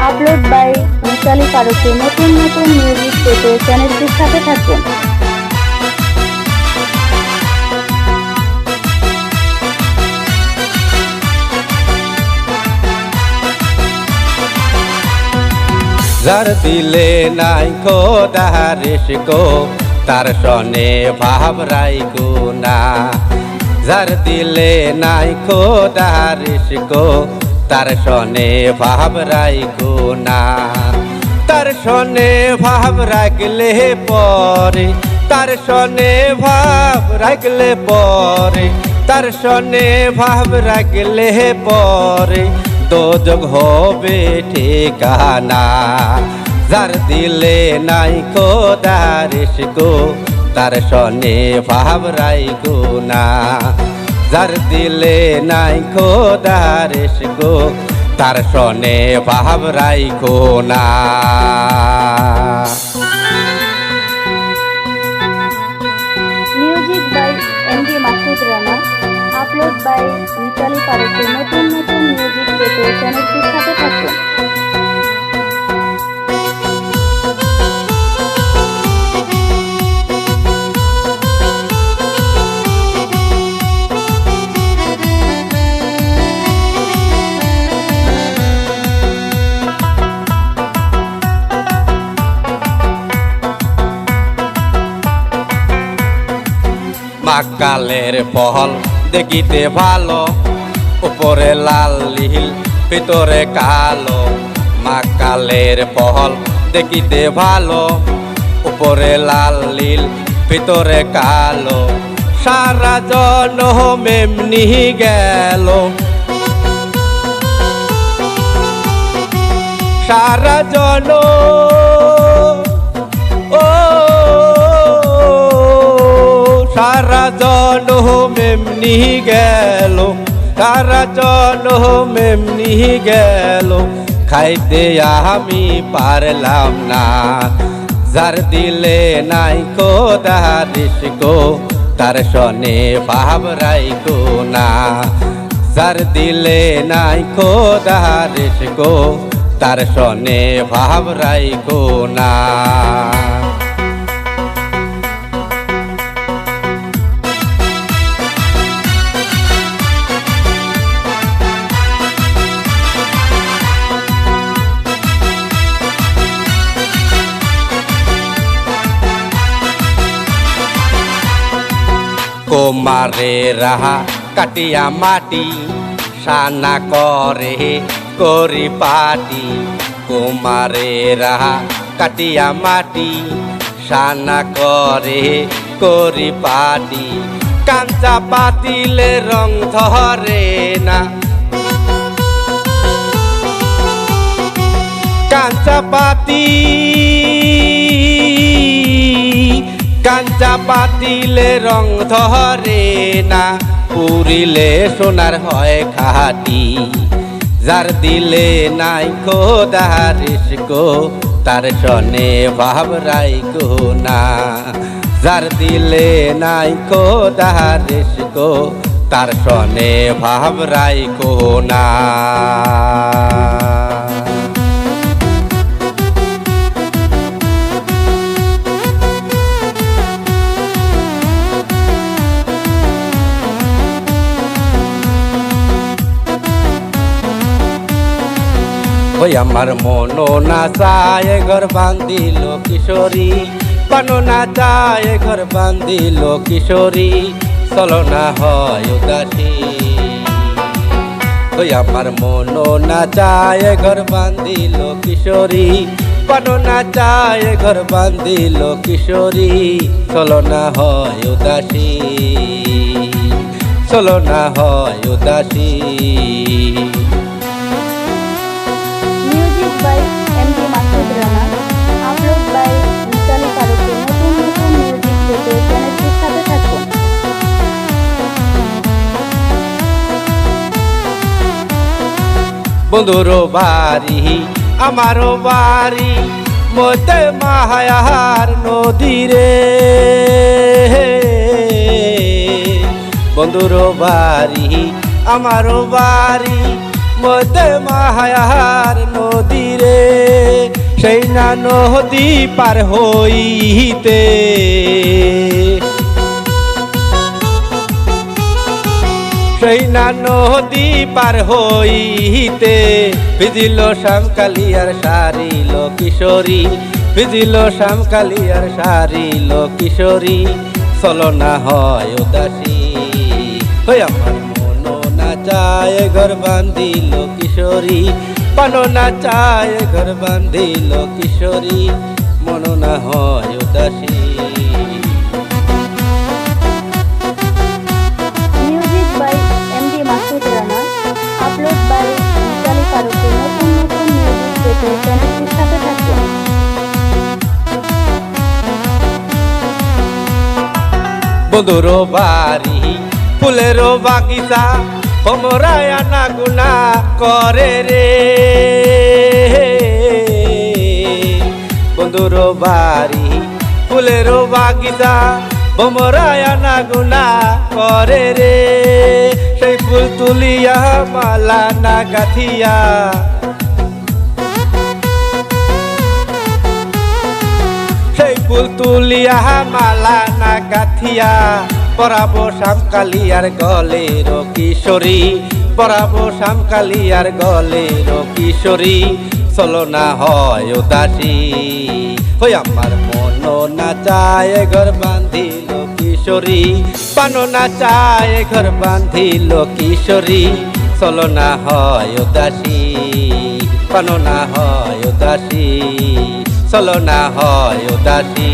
Upload by Mitali Faruki. নতুন নতুন music পেতে চ্যানেলটির সাথে থাকুন। যার দিলে নাই খোদার ইশকো তার সনে ভাব রাইকো না। যার দিলে নাই খোদার ইশকো তার সনে ভাব রাইকো না। তার সনে ভাব রাখলে পরে, তার সনে ভাব রাখলে পরে, তার সনে ভাব রাখলে পরে দোজক হবে ঠিকানা। যার দিলে নাই খোদার ইশকো তার সনে ভাব রাইকো না। যার দিলে নাই খোদার ইশকো তার সনে ভাব রাইকো না। Music by MD Masud Rana. Upload by Mitali Faruki. নতুন নতুন মিউজিক পেতে চ্যানেলটির সাথে থাকুন। মাকালের ফল দেখিতে ভালো, উপরে লাল নীল ভিতরে কালো। মাকালের ফল দেখিতে ভালো, উপরে লাল নীল ভিতরে কালো। সারা জনম এমনি গেল, সারা জনম সারা জনম এমনি গেল, সারা জনম এমনি গেল। খাইতে আমি পারলাম না। যার দিলে নাই খোদার ইশকো তার সনে ভাব রাইকো না। যার দিলে নাই খোদার ইশকো তার সনে ভাব রাইকো না। কোমারে রাহা কাটিয়া মাটি সানা করে করি পাটি। কোমারে রাহা কাটিয়া মাটি সানা করে করি পাটি। কাঞ্চা পাতিলে রং ধরে না, কাঞ্চা পাতি কাঞ্চা পাতিলে রং ধরে না। পুরিলে সোনার হয় খাটি। যার দিলে নাই খোদার ইশকো তার সনে ভাব রাইকো না। যার দিলে নাই খোদার ইশকো তার সনে ভাব রাইকো না। ওই আমার মনো না চায় ঘর বান্ধিল কিশোরী, পানো না চায় ঘর বান্ধিল কিশোরী। চলো না হয় উদাসী। ওই আমার মনো না চায় ঘর বান্ধিল কিশোরী, পানো না চায় ঘর বান্ধিল কিশোরী। চলো না হয় উদাসী, চলো না হয় উদাসী। By MD Masud Rana. Upload by Mitali Faruki. নতুন নতুন মিউজিক পেতে চ্যানেলটির সাথে থাকুন। বন্ধুর বাড়ি আমারও বাড়ি মধ্যে মায়ার নদীরে। বন্ধুর বাড়ি আমারও বাড়ি মধ্যে মায়ার নদীরে। সেই না নদী পার হইতে সেই না নদী পার হইতে ভিজিল শ্যামকালিয়ার সারিল কিশোরী ভিজিল শ্যামকালিয়ার সারিল কিশোরী চলো না হয় উদাসী ওই আমার মন না চায় ঘর বান্ধিল কিশোরী পান না চায় ঘর বান্ধিল কিশোরী মন না হয় উদাসী music by MD Masud Rana, upload by Mitali Faruki. নতুন নতুন মিউজিক পেতে চ্যানেলটির সাথে থাকুন। বন্ধুর বাড়ি ফুলের বাগিচা ভমরায় আনা গুনা করে রে বন্ধুর বাড়ি ফুলের বাগিচা ভমরায় আনা গুনা করে রে সেই ফুল তুলিয়া মালা না গাথিয়া সেই ফুল তুলিয়া মালা না গাথিয়া পরাবো শ্যামকালিয়ার গলের কিশোরী পরাবো শ্যামকালিয়ার গলের কিশোরী চলো না হয় উদাসী ওই আমার মন না চায় ঘর বান্ধিল কিশোরী পান না চায় ঘর বান্ধিল কিশোরী চলো না হয় উদাসী পান না হয় উদাসী চলো না হয় উদাসী।